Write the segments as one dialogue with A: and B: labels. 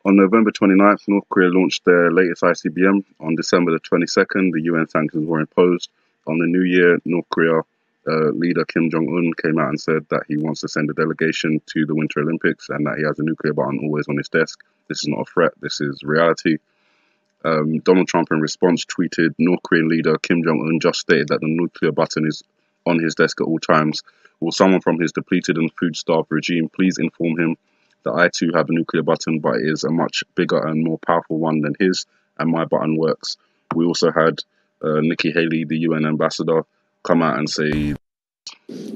A: On November 29th, North Korea launched their latest ICBM. On December the 22nd, the UN sanctions were imposed. On the new year, North Korea leader Kim Jong-un came out and said that he wants to send a delegation to the Winter Olympics and that he has a nuclear button always on his desk. This is not a threat, this is reality. Donald Trump, in response, tweeted, North Korean leader Kim Jong-un just stated that the nuclear button is on his desk at all times. Will someone from his depleted and food-starved regime please inform him that I too have a nuclear button, but it is a much bigger and more powerful one than his, and my button works. We also had Nikki Haley, the UN ambassador, come out and say...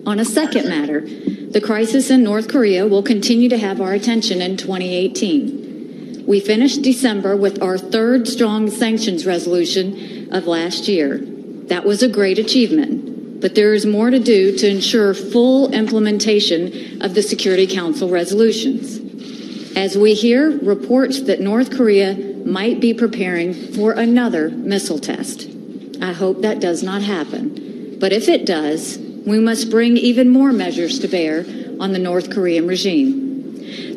B: On a second matter, the crisis in North Korea will continue to have our attention in 2018. We finished December with our third strong sanctions resolution of last year. That was a great achievement, but there is more to do to ensure full implementation of the Security Council resolutions. As we hear reports that North Korea might be preparing for another missile test. I hope that does not happen. But if it does, we must bring even more measures to bear on the North Korean regime.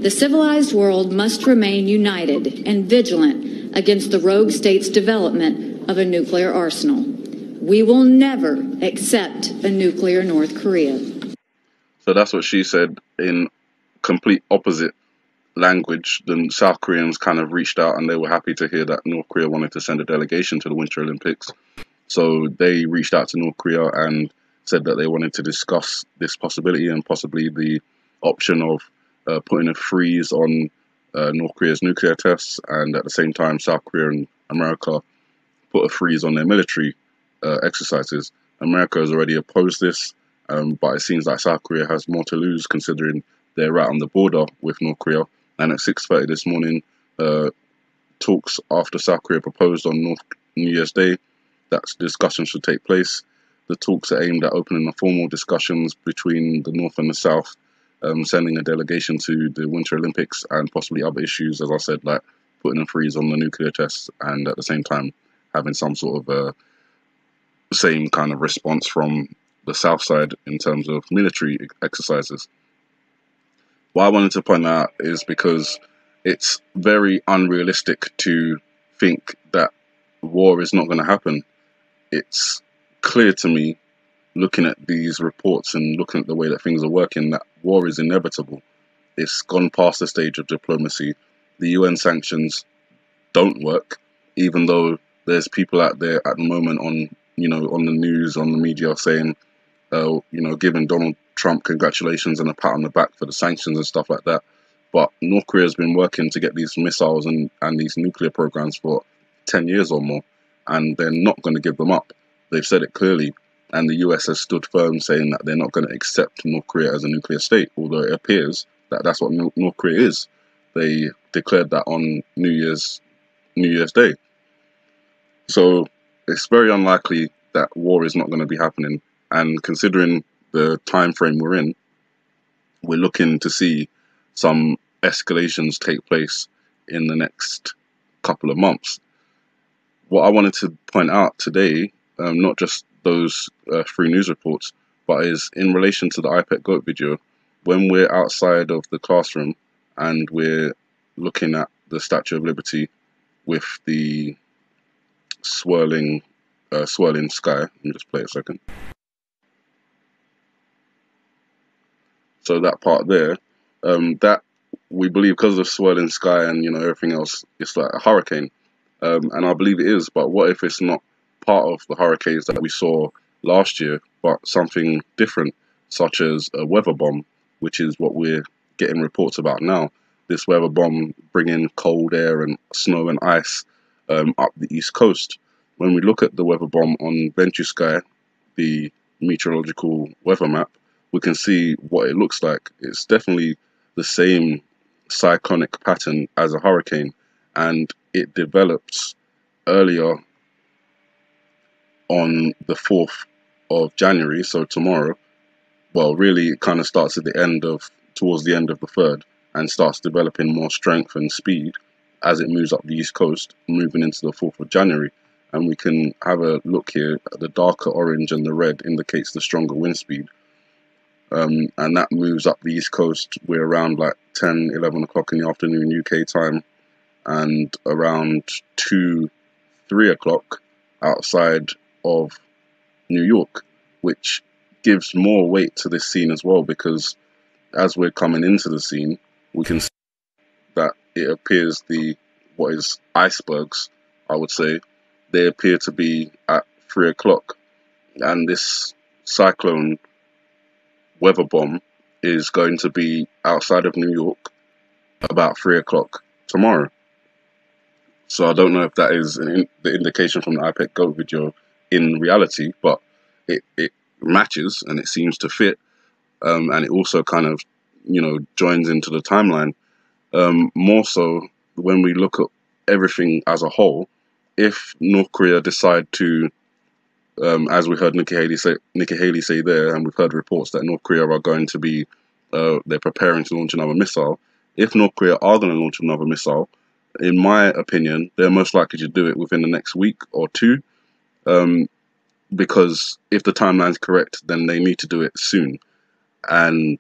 B: The civilized world must remain united and vigilant against the rogue state's development of a nuclear arsenal. We will never accept a nuclear North Korea.
A: So that's what she said in complete opposite language. The South Koreans kind of reached out and they were happy to hear that North Korea wanted to send a delegation to the Winter Olympics. So they reached out to North Korea and said that they wanted to discuss this possibility and possibly the option of putting a freeze on North Korea's nuclear tests, and at the same time South Korea and America put a freeze on their military exercises. America has already opposed this, but it seems like South Korea has more to lose considering they're right on the border with North Korea. And at 6:30 this morning, talks after South Korea proposed on New Year's Day that discussions should take place. The talks are aimed at opening the formal discussions between the North and the South, sending a delegation to the Winter Olympics and possibly other issues, as I said, like putting a freeze on the nuclear tests and at the same time having some sort of same kind of response from the South side in terms of military exercises. What I wanted to point out is because it's very unrealistic to think that war is not going to happen. It's clear to me, looking at these reports and looking at the way that things are working, that war is inevitable. It's gone past the stage of diplomacy. The UN sanctions don't work, even though there's people out there at the moment on the news, on the media saying, giving Donald Trump congratulations and a pat on the back for the sanctions and stuff like that. But North Korea has been working to get these missiles and these nuclear programs for 10 years or more, and they're not going to give them up. They've said it clearly, and the US has stood firm saying that they're not going to accept North Korea as a nuclear state, although it appears that that's what North Korea is. They declared that on New Year's Day. So it's very unlikely that war is not going to be happening, and considering the time frame we're in, we're looking to see some escalations take place in the next couple of months. What I wanted to point out today, not just those 3 news reports, but is in relation to the IPEC GOAT video, when we're outside of the classroom and we're looking at the Statue of Liberty with the swirling sky. Let me just play a second. So that part there, that we believe because of the swirling sky and everything else, it's like a hurricane. And I believe it is, but what if it's not part of the hurricanes that we saw last year, but something different, such as a weather bomb, which is what we're getting reports about now. This weather bomb bringing cold air and snow and ice up the East Coast. When we look at the weather bomb on Ventusky, the meteorological weather map, we can see what it looks like. It's definitely the same cyclonic pattern as a hurricane, and it develops earlier on the 4th of January, so tomorrow. Well, really, it kind of starts at towards the end of the 3rd, and starts developing more strength and speed as it moves up the East Coast, moving into the 4th of January. And we can have a look here. The darker orange and the red indicates the stronger wind speed. And that moves up the East Coast. We're around like 10, 11 o'clock in the afternoon UK time. and around 2, 3 o'clock outside of New York, which gives more weight to this scene as well, because as we're coming into the scene, we can see that it appears what is icebergs, I would say, they appear to be at 3 o'clock. And this cyclone weather bomb is going to be outside of New York about 3 o'clock tomorrow. So I don't know if that is the indication from the IPEC Go video in reality, but it matches and it seems to fit. And it also kind of, joins into the timeline. More so when we look at everything as a whole, if North Korea decide to, as we heard Nikki Haley say there, and we've heard reports that North Korea are going to be, they're preparing to launch another missile. If North Korea are going to launch another missile, in my opinion, they're most likely to do it within the next week or two, because if the timeline's correct, then they need to do it soon. And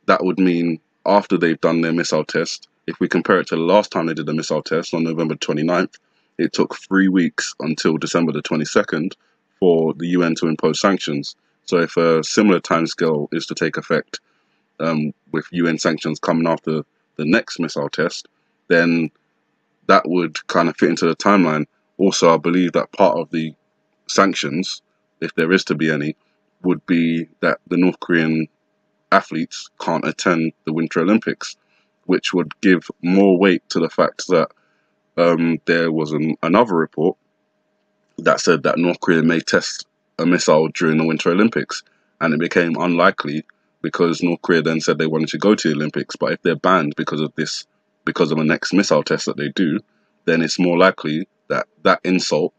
A: that would mean after they've done their missile test, if we compare it to the last time they did the missile test on November 29th, it took 3 weeks until December the 22nd for the UN to impose sanctions. So if a similar timescale is to take effect, with UN sanctions coming after the next missile test, then that would kind of fit into the timeline. Also, I believe that part of the sanctions, if there is to be any, would be that the North Korean athletes can't attend the Winter Olympics, which would give more weight to the fact that there was another report that said that North Korea may test a missile during the Winter Olympics, and it became unlikely because North Korea then said they wanted to go to the Olympics. But if they're banned because of the next missile test that they do, then it's more likely that that insult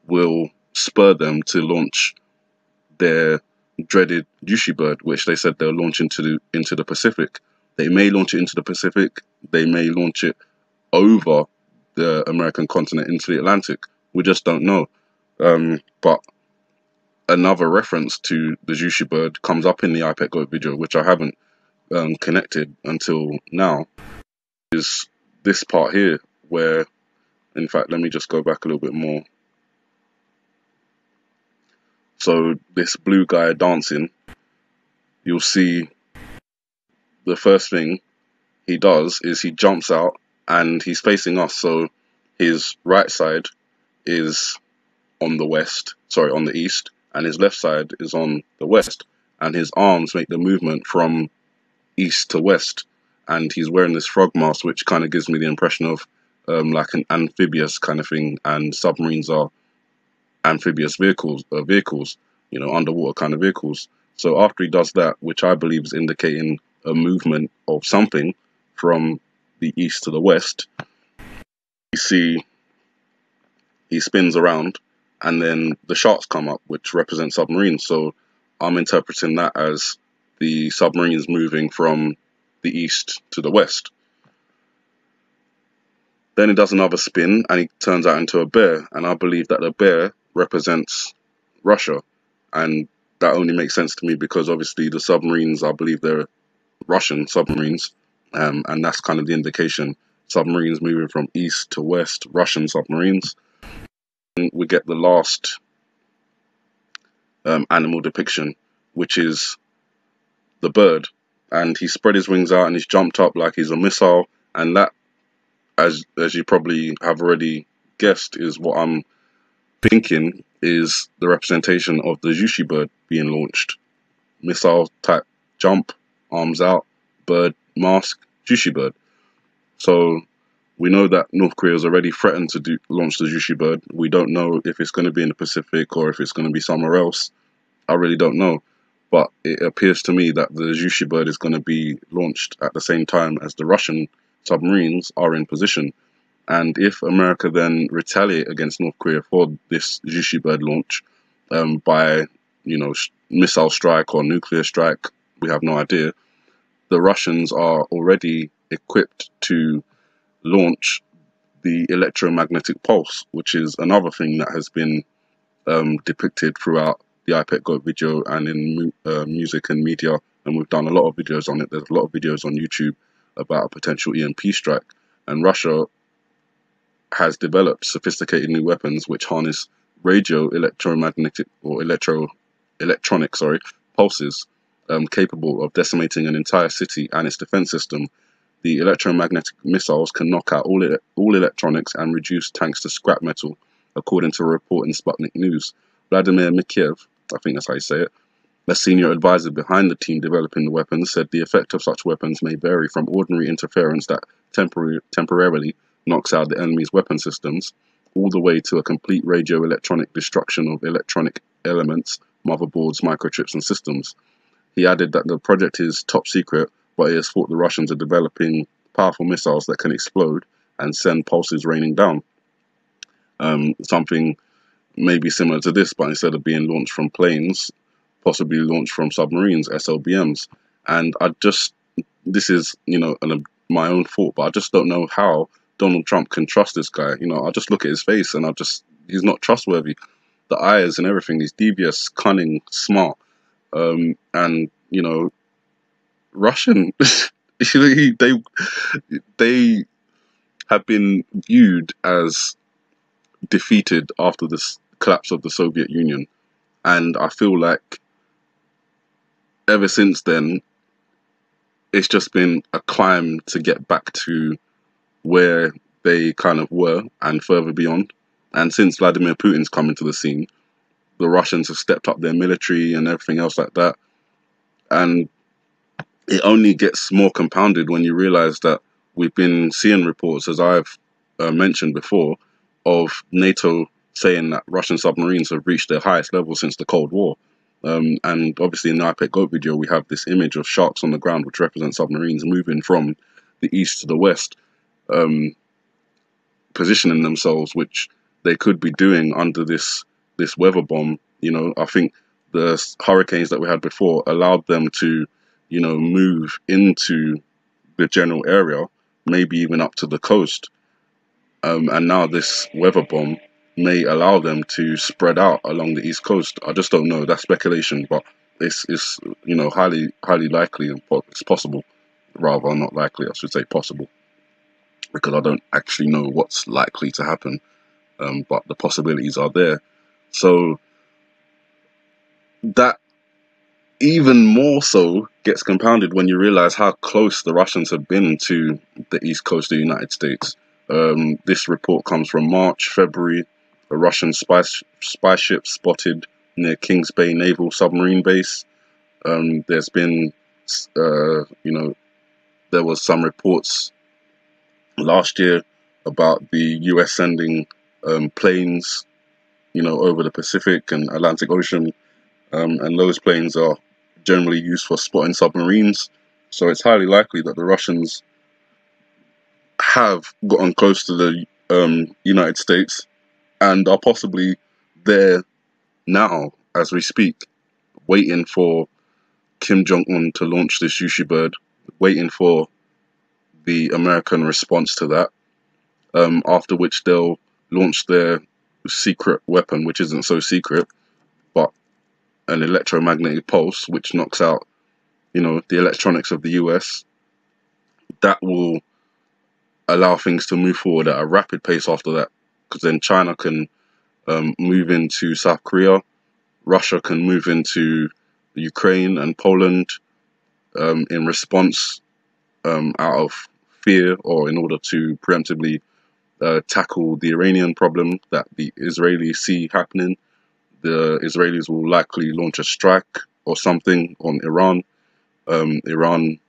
A: will spur them to launch their dreaded Juche bird, which they said they'll launch into the Pacific. They may launch it into the Pacific. They may launch it over the American continent into the Atlantic. We just don't know. But another reference to the Juche bird comes up in the IPEC Go video, which I haven't connected until now, is this part here where, in fact, let me just go back a little bit more. So this blue guy dancing, you'll see the first thing he does is he jumps out and he's facing us. So his right side is on the east, and his left side is on the west. And his arms make the movement from east to west. And he's wearing this frog mask, which kind of gives me the impression of like an amphibious kind of thing. And submarines are amphibious vehicles, underwater kind of vehicles. So after he does that, which I believe is indicating a movement of something from the east to the west, you see he spins around and then the sharks come up, which represent submarines. So I'm interpreting that as the submarines moving from the east to the west. Then he does another spin and he turns out into a bear, and I believe that the bear represents Russia, and that only makes sense to me because obviously the submarines, I believe they're Russian submarines, and that's kind of the indication. Submarines moving from east to west, Russian submarines. And we get the last animal depiction, which is the bird, and he spread his wings out and he's jumped up like he's a missile, and that, as you probably have already guessed, is what I'm thinking is the representation of the Juche bird being launched. Missile type jump, arms out, bird, mask, Juche bird. So we know that North Korea has already threatened to launch the Juche bird. We don't know if it's going to be in the Pacific or if it's going to be somewhere else. I really don't know. But it appears to me that the Juche bird is going to be launched at the same time as the Russian submarines are in position. And if America then retaliate against North Korea for this Juche bird launch by, missile strike or nuclear strike, we have no idea. The Russians are already equipped to launch the electromagnetic pulse, which is another thing that has been depicted throughout the IPEC Go video and in music and media. And we've done a lot of videos on it. There's a lot of videos on YouTube about a potential EMP strike. And Russia has developed sophisticated new weapons which harness radio electromagnetic or electronic pulses capable of decimating an entire city and its defense system. The electromagnetic missiles can knock out all electronics and reduce tanks to scrap metal, according to a report in Sputnik News. Vladimir Mikheyev, I think that's how you say it, a senior advisor behind the team developing the weapons, said the effect of such weapons may vary from ordinary interference that temporarily knocks out the enemy's weapon systems, all the way to a complete radio-electronic destruction of electronic elements, motherboards, microchips, and systems. He added that the project is top secret, but he has thought the Russians are developing powerful missiles that can explode and send pulses raining down. Something maybe similar to this, but instead of being launched from planes, possibly launched from submarines, SLBMs. And this is, my own fault, but I just don't know how Donald Trump can trust this guy. I just look at his face and he's not trustworthy. The eyes and everything, he's devious, cunning, smart. And, Russian, they have been viewed as defeated after this collapse of the Soviet Union. And I feel like ever since then, it's just been a climb to get back to where they kind of were and further beyond. And since Vladimir Putin's come into the scene, the Russians have stepped up their military and everything else like that. And it only gets more compounded when you realize that we've been seeing reports, as I've mentioned before, of NATO saying that Russian submarines have reached their highest level since the Cold War. And obviously in the iPad Goat video, we have this image of sharks on the ground, which represent submarines moving from the east to the west, positioning themselves, which they could be doing under this weather bomb. I think the hurricanes that we had before allowed them to, move into the general area, maybe even up to the coast. And now this weather bomb may allow them to spread out along the east coast. I just don't know. That's speculation, but it's highly likely, and it's possible. Rather, not likely, I should say possible, because I don't actually know what's likely to happen, but the possibilities are there. So that even more so gets compounded when you realize how close the Russians have been to the east coast of the United States. This report comes from March, February. A Russian spy ship spotted near Kings Bay Naval Submarine Base. There's been, there was some reports last year about the US sending planes, over the Pacific and Atlantic Ocean. And those planes are generally used for spotting submarines. So it's highly likely that the Russians have gotten close to the United States and are possibly there now as we speak, waiting for Kim Jong-un to launch this Juche bird, waiting for the American response to that, after which they'll launch their secret weapon, which isn't so secret, but an electromagnetic pulse, which knocks out, the electronics of the US. That will allow things to move forward at a rapid pace after that, because then China can move into South Korea, Russia can move into Ukraine and Poland in response, out of fear or in order to preemptively tackle the Iranian problem that the Israelis see happening. The Israelis will likely launch a strike or something on Iran. Iran,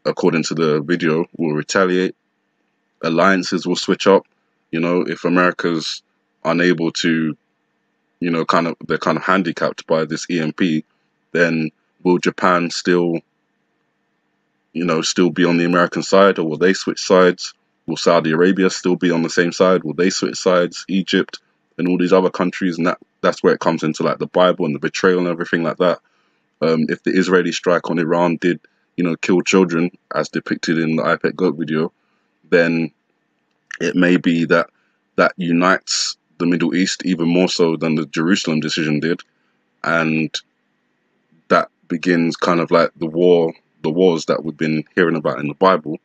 A: according to the video, will retaliate. Alliances will switch up. If America's unable to, they're kind of handicapped by this EMP, then will Japan still be on the American side, or will they switch sides? Will Saudi Arabia still be on the same side? Will they switch sides? Egypt and all these other countries, and that's where it comes into like the Bible and the betrayal and everything like that. If the Israeli strike on Iran did, kill children, as depicted in the iPad Goat video, then it may be that unites the Middle East even more so than the Jerusalem decision did, and that begins kind of like the wars that we've been hearing about in the Bible,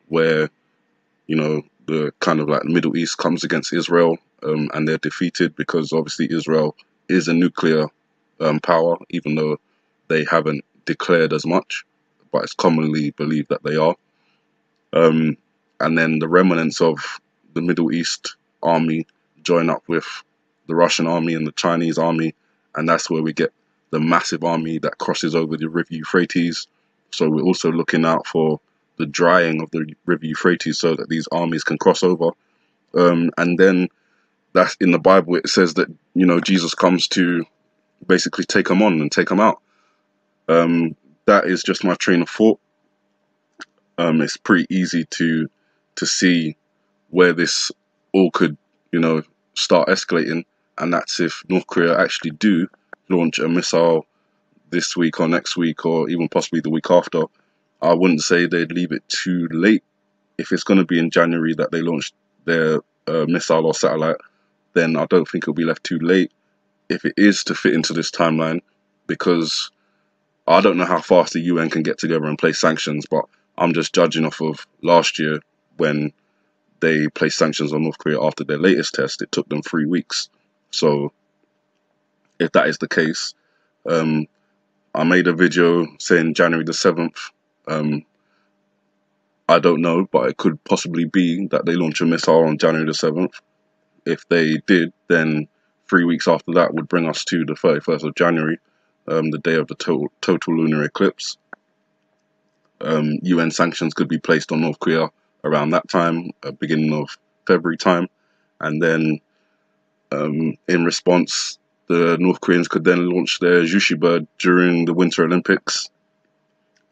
A: where the kind of like the Middle East comes against Israel, and they're defeated, because obviously Israel is a nuclear power, even though they haven't declared as much, but it's commonly believed that they are. And then the remnants of the Middle East army join up with the Russian army and the Chinese army, and that's where we get the massive army that crosses over the River Euphrates. So we're also looking out for the drying of the River Euphrates so that these armies can cross over. And then that's in the Bible, it says that, you know, Jesus comes to basically take them on and take them out. That is just my train of thought. It's pretty easy to see where this all could, you know, start escalating, and that's if North Korea actually do launch a missile this week or next week or even possibly the week after. I wouldn't say they'd leave it too late. If it's going to be in January that they launch their missile or satellite, then I don't think it'll be left too late if it is to fit into this timeline, because I don't know how fast the UN can get together and place sanctions, but I'm just judging off of last year when they placed sanctions on North Korea after their latest test. It took them 3 weeks. So if that is the case, I made a video saying January the 7th. I don't know, but it could possibly be that they launch a missile on January the 7th. If they did, then 3 weeks after that would bring us to the 31st of January, the day of the total lunar eclipse. UN sanctions could be placed on North Korea around that time, beginning of February time. And then in response, the North Koreans could then launch their Juche bird during the Winter Olympics.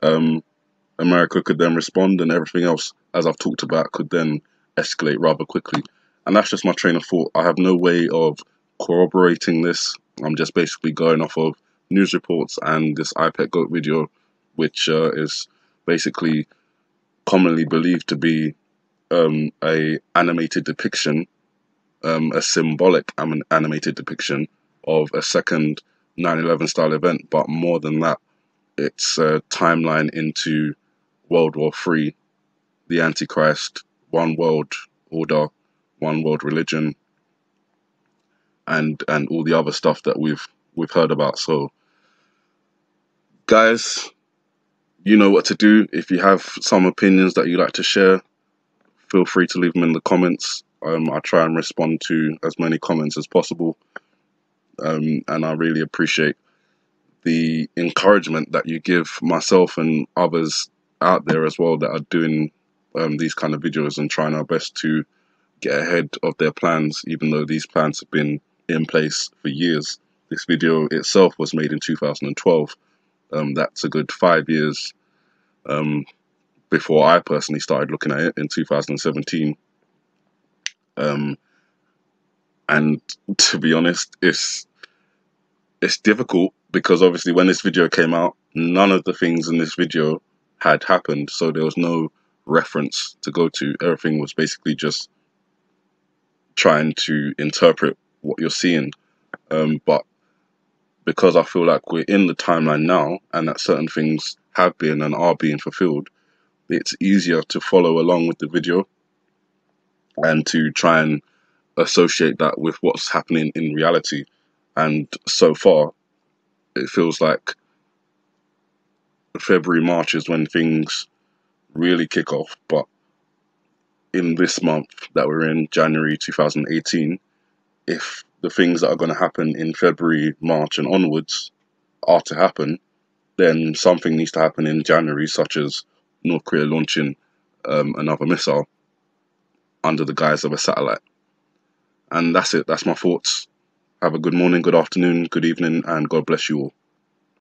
A: America could then respond, and everything else, as I've talked about, could then escalate rather quickly. And that's just my train of thought. I have no way of corroborating this. I'm just basically going off of news reports and this iPad Goat video, which is basically commonly believed to be a animated depiction, a symbolic animated depiction of a second 9/11 style event. But more than that, it's a timeline into World War III, the Antichrist, one world order, one world religion, and all the other stuff that we've heard about. So, guys, you know what to do. If you have some opinions that you'd like to share, feel free to leave them in the comments. I try and respond to as many comments as possible, and I really appreciate the encouragement that you give myself and others out there as well that are doing these kind of videos and trying our best to get ahead of their plans, even though these plans have been in place for years. This video itself was made in 2012. That's a good 5 years before I personally started looking at it in 2017. And to be honest, it's difficult because obviously when this video came out, none of the things in this video had happened, so there was no reference to go to. Everything was basically just trying to interpret what you're seeing. But because I feel like we're in the timeline now and that certain things have been and are being fulfilled, it's easier to follow along with the video and to try and associate that with what's happening in reality. And so far, it feels like February, March is when things really kick off. But in this month that we're in, January 2018, if the things that are going to happen in February, March and onwards are to happen, then something needs to happen in January, such as North Korea launching another missile under the guise of a satellite. And that's it. That's my thoughts. Have a good morning, good afternoon, good evening, and God bless you all.